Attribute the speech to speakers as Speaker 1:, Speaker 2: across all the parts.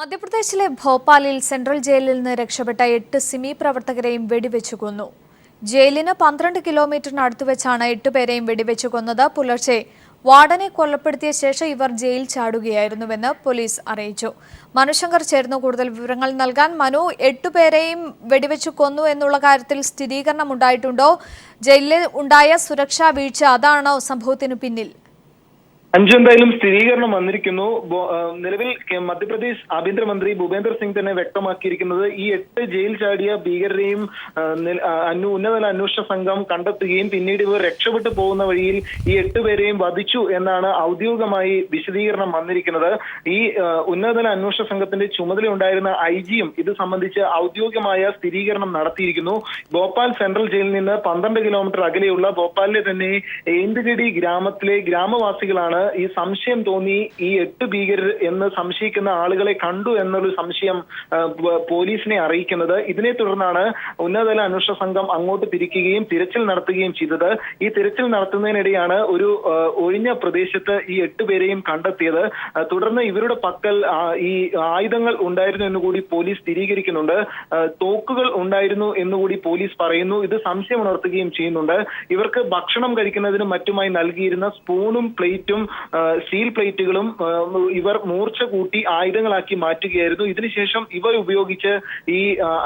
Speaker 1: മധ്യപ്രദേശിലെ ഭോപ്പാലിൽ സെൻട്രൽ ജയിലിൽ നിന്ന് രക്ഷപ്പെട്ട 8 സിമി പ്രവർത്തകരെയും വെടിവെച്ചു കൊന്നു. ജയിലിന് 12 കിലോമീറ്ററിനടുത്ത് വെച്ചാണ് 8 പേരെയും വെടിവെച്ചു കൊന്നത്. പുലർച്ചെ വാർഡനെ കൊലപ്പെടുത്തിയ ശേഷം ഇവർ ജയിൽ ചാടുകയായിരുന്നുവെന്ന് പോലീസ് അറിയിച്ചു. മനുശങ്കർ ചേർന്ന് കൂടുതൽ വിവരങ്ങൾ നൽകാൻ. മനു, 8 പേരെയും വെടിവെച്ചു കൊന്നു എന്നുള്ള കാര്യത്തിൽ സ്ഥിരീകരണം ഉണ്ടായിട്ടുണ്ടോ? ജയിലിൽ ഉണ്ടായ സുരക്ഷാ വീഴ്ച അതാണോ സംഭവത്തിനു പിന്നിൽ?
Speaker 2: എന്തായാലും സ്ഥിരീകരണം വന്നിരിക്കുന്നു. നിലവിൽ മധ്യപ്രദേശ് ആഭ്യന്തരമന്ത്രി ഭൂപേന്ദർ സിംഗ് തന്നെ വ്യക്തമാക്കിയിരിക്കുന്നത് ഈ 8 ജയിൽ ചാടിയ ഭീകരരെയും ഉന്നതതല അന്വേഷണ സംഘം കണ്ടെത്തുകയും പിന്നീട് ഇവർ രക്ഷപ്പെട്ടു പോകുന്ന വഴിയിൽ ഈ 8 പേരെയും വധിച്ചു എന്നാണ് ഔദ്യോഗികമായി വിശദീകരണം വന്നിരിക്കുന്നത്. ഈ ഉന്നതതല അന്വേഷണ സംഘത്തിന്റെ ചുമതല ഉണ്ടായിരുന്ന IG-യും ഇത് സംബന്ധിച്ച് ഔദ്യോഗികമായ സ്ഥിരീകരണം നടത്തിയിരിക്കുന്നു. ഭോപ്പാൽ സെൻട്രൽ ജയിലിൽ നിന്ന് 12 കിലോമീറ്റർ അകലെയുള്ള ഭോപ്പാലിലെ തന്നെ ഏന്തുഗഡി ഗ്രാമത്തിലെ ഗ്രാമവാസികളാണ് ഈ സംശയം തോന്നി ഈ 8 ഭീകരർ എന്ന് സംശയിക്കുന്ന ആളുകളെ കണ്ടു എന്നൊരു സംശയം പോലീസിനെ അറിയിക്കുന്നത്. ഇതിനെ തുടർന്നാണ് ഉന്നതതല അന്വേഷണ സംഘം അങ്ങോട്ട് തിരിക്കുകയും തിരച്ചിൽ നടത്തുകയും ചെയ്തത്. ഈ തിരച്ചിൽ നടത്തുന്നതിനിടെയാണ് ഒരു ഒഴിഞ്ഞ പ്രദേശത്ത് ഈ 8 പേരെയും കണ്ടെത്തിയത്. തുടർന്ന് ഇവരുടെ പക്കൽ ഈ ആയുധങ്ങൾ ഉണ്ടായിരുന്നു എന്നുകൂടി പോലീസ് സ്ഥിരീകരിക്കുന്നുണ്ട്. തോക്കുകൾ ഉണ്ടായിരുന്നു എന്നുകൂടി പോലീസ് പറയുന്നു. ഇത് സംശയം ഉണർത്തുകയും ചെയ്യുന്നുണ്ട്. ഇവർക്ക് ഭക്ഷണം കഴിക്കുന്നതിനും മറ്റുമായി നൽകിയിരുന്ന സ്പൂണും പ്ലേറ്റും സ്റ്റീൽ പ്ലേറ്റുകളും ഇവർ മൂർച്ച കൂട്ടി ആയുധങ്ങളാക്കി മാറ്റുകയായിരുന്നു. ഇതിനുശേഷം ഇവർ ഉപയോഗിച്ച് ഈ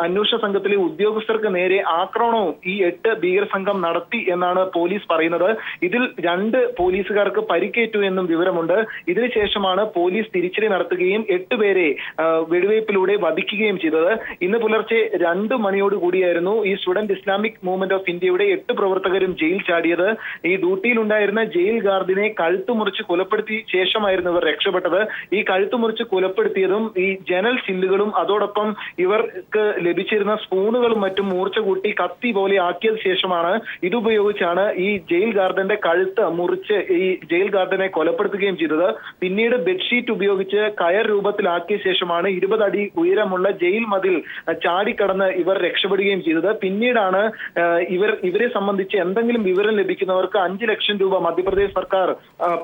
Speaker 2: അന്വേഷണ സംഘത്തിലെ ഉദ്യോഗസ്ഥർക്ക് നേരെ ആക്രമണവും ഈ 8 ഭീകര സംഘം നടത്തി എന്നാണ് പോലീസ് പറയുന്നത്. ഇതിൽ 2 പോലീസുകാർക്ക് പരിക്കേറ്റു എന്നും വിവരമുണ്ട്. ഇതിനുശേഷമാണ് പോലീസ് തിരിച്ചടി നടത്തുകയും 8 പേരെ വെടിവയ്പിലൂടെ വധിക്കുകയും ചെയ്തത്. ഇന്ന് പുലർച്ചെ 2 മണിയോട് കൂടിയായിരുന്നു ഈ സ്റ്റുഡന്റ് ഇസ്ലാമിക് മൂവ്മെന്റ് ഓഫ് ഇന്ത്യയുടെ 8 പ്രവർത്തകരും ജയിൽ ചാടിയത്. ഈ ഡ്യൂട്ടിയിലുണ്ടായിരുന്ന ജയിൽ ഗാർഡിനെ കഴുത്തു മുറിച്ച് കൊലപ്പെടുത്തിയ ശേഷമായിരുന്നു ഇവർ രക്ഷപ്പെട്ടത്. ഈ കഴുത്തു മുറിച്ച് കൊലപ്പെടുത്തിയതും ഈ ജനൽ ചില്ലുകളും അതോടൊപ്പം ഇവർക്ക് ലഭിച്ചിരുന്ന സ്പൂണുകളും മറ്റും മൂർച്ച കൂട്ടി കത്തി പോലെ ആക്കിയ ശേഷമാണ് ഇതുപയോഗിച്ചാണ് ഈ ജയിൽ ഗാർഡന്റെ കഴുത്ത് മുറിച്ച് ഈ ജയിൽ ഗാർഡനെ കൊലപ്പെടുത്തുകയും ചെയ്തത്. പിന്നീട് ബെഡ്ഷീറ്റ് ഉപയോഗിച്ച് കയർ രൂപത്തിലാക്കിയ ശേഷമാണ് 20 അടി ഉയരമുള്ള ജയിൽ മതിൽ ചാടിക്കടന്ന് ഇവർ രക്ഷപ്പെടുകയും ചെയ്തത്. പിന്നീടാണ് ഇവരെ സംബന്ധിച്ച് എന്തെങ്കിലും വിവരം ലഭിക്കുന്നവർക്ക് 5 ലക്ഷം രൂപ മധ്യപ്രദേശ് സർക്കാർ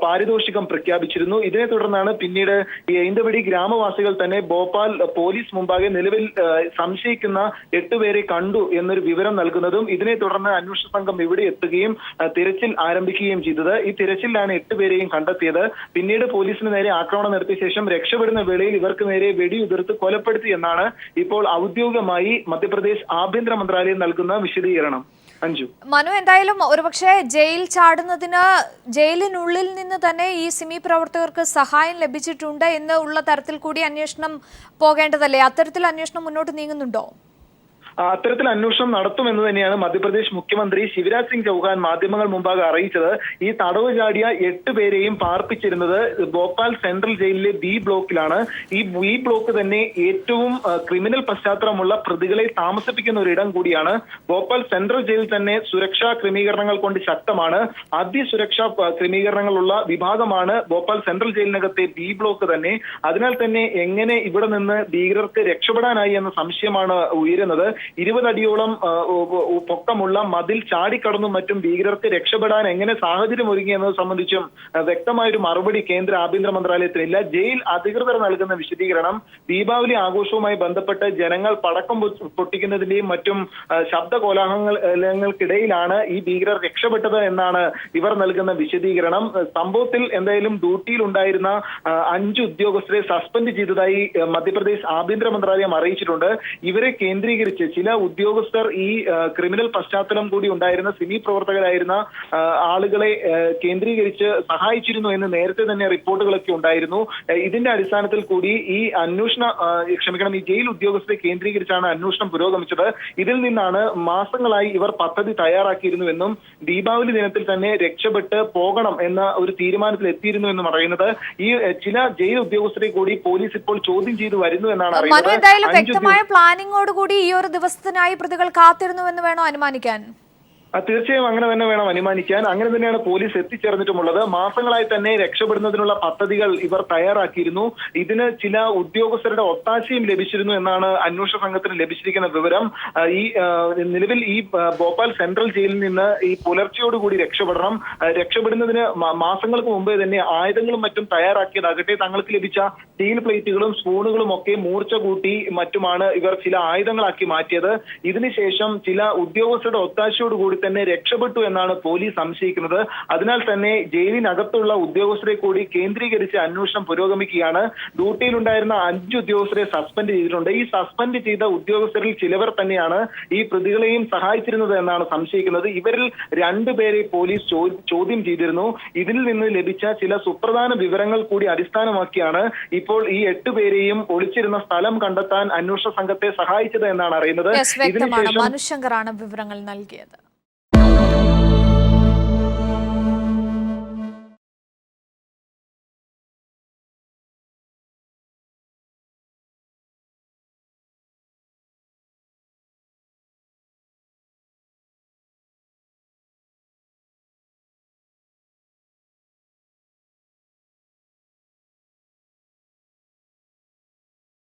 Speaker 2: പാരിതോഷികം പ്രഖ്യാപിച്ചിരുന്നു. ഇതിനെ തുടർന്നാണ് പിന്നീട് ഈ ഏന്തവടി ഗ്രാമവാസികൾ തന്നെ ഭോപ്പാൽ പോലീസ് മുമ്പാകെ നിലവിൽ സംശയിക്കുന്ന 8 പേരെ കണ്ടു എന്നൊരു വിവരം നൽകുന്നതും ഇതിനെ തുടർന്ന് അന്വേഷണ സംഘം ഇവിടെ എത്തുകയും തിരച്ചിൽ ആരംഭിക്കുകയും ചെയ്തത്. ഈ തിരച്ചിലാണ് 8 പേരെയും കണ്ടെത്തിയത്. പിന്നീട് പോലീസിന് നേരെ ആക്രമണം നടത്തിയ ശേഷം രക്ഷപ്പെടുന്ന വേളയിൽ ഇവർക്ക് നേരെ വെടിയുതിർത്ത് കൊലപ്പെടുത്തി എന്നാണ് ഇപ്പോൾ ഔദ്യോഗികമായി മധ്യപ്രദേശ് ആഭ്യന്തര മന്ത്രാലയം നൽകുന്ന വിശദീകരണം.
Speaker 1: മനു, എന്തായാലും ഒരുപക്ഷെ ജയിൽ ചാടുന്നതിന് ജയിലിനുള്ളിൽ നിന്ന് തന്നെ ഈ സിമി പ്രവർത്തകർക്ക് സഹായം ലഭിച്ചിട്ടുണ്ട് എന്നുള്ള തരത്തിൽ കൂടി അന്വേഷണം പോകേണ്ടതല്ലേ? അത്തരത്തിൽ അന്വേഷണം മുന്നോട്ട് നീങ്ങുന്നുണ്ടോ?
Speaker 2: അത്തരത്തിൽ അന്വേഷണം നടത്തുമെന്ന് തന്നെയാണ് മധ്യപ്രദേശ് മുഖ്യമന്ത്രി ശിവരാജ് സിംഗ് ചൗഹാൻ മാധ്യമങ്ങൾ മുമ്പാകെ അറിയിച്ചത്. ഈ തടവ് ചാടിയ 8 പേരെയും പാർപ്പിച്ചിരുന്നത് ഭോപ്പാൽ സെൻട്രൽ ജയിലിലെ B ബ്ലോക്കിലാണ്. ഈ B ബ്ലോക്ക് തന്നെ ഏറ്റവും ക്രിമിനൽ പശ്ചാത്തലമുള്ള പ്രതികളെ താമസിപ്പിക്കുന്ന ഒരിടം കൂടിയാണ്. ഭോപ്പാൽ സെൻട്രൽ ജയിൽ തന്നെ സുരക്ഷാ ക്രമീകരണങ്ങൾ കൊണ്ട് ശക്തമാണ്. അതിസുരക്ഷാ ക്രമീകരണങ്ങളുള്ള വിഭാഗമാണ് ഭോപ്പാൽ സെൻട്രൽ ജയിലിനകത്തെ B ബ്ലോക്ക് തന്നെ. അതിനാൽ തന്നെ എങ്ങനെ ഇവിടെ നിന്ന് ഭീകരർക്ക് രക്ഷപ്പെടാനായി എന്ന സംശയമാണ് ഉയരുന്നത്. 20 അടിയോളം പൊക്കമുള്ള മതിൽ ചാടിക്കടന്നും മറ്റും ഭീകരർക്ക് രക്ഷപ്പെടാൻ എങ്ങനെ സാഹചര്യം ഒരുങ്ങി എന്നത് സംബന്ധിച്ചും വ്യക്തമായൊരു മറുപടി കേന്ദ്ര ആഭ്യന്തര മന്ത്രാലയത്തിനില്ല. ജയിൽ അധികൃതർ നൽകുന്ന വിശദീകരണം ദീപാവലി ആഘോഷവുമായി ബന്ധപ്പെട്ട് ജനങ്ങൾ പടക്കം പൊട്ടിക്കുന്നതിന്റെയും മറ്റും ശബ്ദ കോലാഹലങ്ങൾക്കിടയിലാണ് ഈ ഭീകരർ രക്ഷപ്പെട്ടത് എന്നാണ് ഇവർ നൽകുന്ന വിശദീകരണം. സംഭവത്തിൽ എന്തായാലും ഡ്യൂട്ടിയിൽ ഉണ്ടായിരുന്ന 5 ഉദ്യോഗസ്ഥരെ സസ്പെൻഡ് ചെയ്തതായി മധ്യപ്രദേശ് ആഭ്യന്തര മന്ത്രാലയം അറിയിച്ചിട്ടുണ്ട്. ഇവരെ കേന്ദ്രീകരിച്ച് ചില ഉദ്യോഗസ്ഥർ ഈ ക്രിമിനൽ പശ്ചാത്തലം കൂടി ഉണ്ടായിരുന്ന സിമി പ്രവർത്തകരായിരുന്ന ആളുകളെ കേന്ദ്രീകരിച്ച് സഹായിച്ചിരുന്നു എന്ന് നേരത്തെ തന്നെ റിപ്പോർട്ടുകളൊക്കെ ഉണ്ടായിരുന്നു. ഇതിന്റെ അടിസ്ഥാനത്തിൽ കൂടി ഈ ഈ ജയിൽ ഉദ്യോഗസ്ഥരെ കേന്ദ്രീകരിച്ചാണ് അന്വേഷണം പുരോഗമിച്ചത്. ഇതിൽ നിന്നാണ് മാസങ്ങളായി ഇവർ പദ്ധതി തയ്യാറാക്കിയിരുന്നുവെന്നും ദീപാവലി ദിനത്തിൽ തന്നെ രക്ഷപ്പെട്ട് പോകണം എന്ന ഒരു തീരുമാനത്തിൽ എത്തിയിരുന്നു എന്നും പറയുന്നത്. ഈ ചില ജയിൽ ഉദ്യോഗസ്ഥരെ കൂടി പോലീസ് ഇപ്പോൾ ചോദ്യം ചെയ്തു വരുന്നു എന്നാണ് അറിയുന്നത്.
Speaker 1: വ്യക്തമായ പ്ലാനിങ്ങോടുകൂടി ഈ ഒരു ദിവസത്തിനായി പ്രതികൾ കാത്തിരുന്നുവെന്ന് വേണോ അനുമാനിക്കാൻ?
Speaker 2: തീർച്ചയായും അങ്ങനെ തന്നെ വേണം അനുമാനിക്കാൻ. അങ്ങനെ തന്നെയാണ് പോലീസ് എത്തിച്ചേർന്നിട്ടുമുള്ളത്. മാസങ്ങളായി തന്നെ രക്ഷപ്പെടുന്നതിനുള്ള പദ്ധതികൾ ഇവർ തയ്യാറാക്കിയിരുന്നു. ഇതിന് ചില ഉദ്യോഗസ്ഥരുടെ ഒത്താശയും ലഭിച്ചിരുന്നു എന്നാണ് അന്വേഷണ സംഘത്തിന് ലഭിച്ചിരിക്കുന്ന വിവരം. നിലവിൽ ഈ ഭോപ്പാൽ സെൻട്രൽ ജയിലിൽ നിന്ന് ഈ പുലർച്ചയോടുകൂടി രക്ഷപ്പെടണം. രക്ഷപ്പെടുന്നതിന് മാസങ്ങൾക്ക് മുമ്പേ തന്നെ ആയുധങ്ങളും മറ്റും തയ്യാറാക്കിയതാകട്ടെ തങ്ങൾക്ക് ലഭിച്ച സ്റ്റീൽ പ്ലേറ്റുകളും സ്പൂണുകളും ഒക്കെ മൂർച്ച കൂട്ടി മറ്റുമാണ് ഇവർ ചില ആയുധങ്ങളാക്കി മാറ്റിയത്. ഇതിനുശേഷം ചില ഉദ്യോഗസ്ഥരുടെ ഒത്താശയോടുകൂടി തന്നെ രക്ഷപ്പെട്ടു എന്നാണ് പോലീസ് സംശയിക്കുന്നത്. അതിനാൽ തന്നെ ജയിലിനകത്തുള്ള ഉദ്യോഗസ്ഥരെ കൂടി കേന്ദ്രീകരിച്ച് അന്വേഷണം പുരോഗമിക്കുകയാണ്. ഡ്യൂട്ടിയിലുണ്ടായിരുന്ന 5 ഉദ്യോഗസ്ഥരെ സസ്പെൻഡ് ചെയ്തിട്ടുണ്ട്. ഈ സസ്പെൻഡ് ചെയ്ത ഉദ്യോഗസ്ഥരിൽ ചിലവർ തന്നെയാണ് ഈ പ്രതികളെയും സഹായിച്ചിരുന്നത് എന്നാണ് സംശയിക്കുന്നത്. ഇവരിൽ 2 പേരെ പോലീസ് ചോദ്യം ചെയ്തിരുന്നു. ഇതിൽ നിന്ന് ലഭിച്ച ചില സുപ്രധാന വിവരങ്ങൾ കൂടി അടിസ്ഥാനമാക്കിയാണ് ഇപ്പോൾ ഈ 8 പേരെയും ഒളിച്ചിരുന്ന സ്ഥലം കണ്ടെത്താൻ അന്വേഷണ സംഘത്തെ സഹായിച്ചത് എന്നാണ് അറിയുന്നത്.
Speaker 1: വ്യക്തമാണ്. മനുശങ്കറാണ് വിവരങ്ങൾ നൽകിയത്.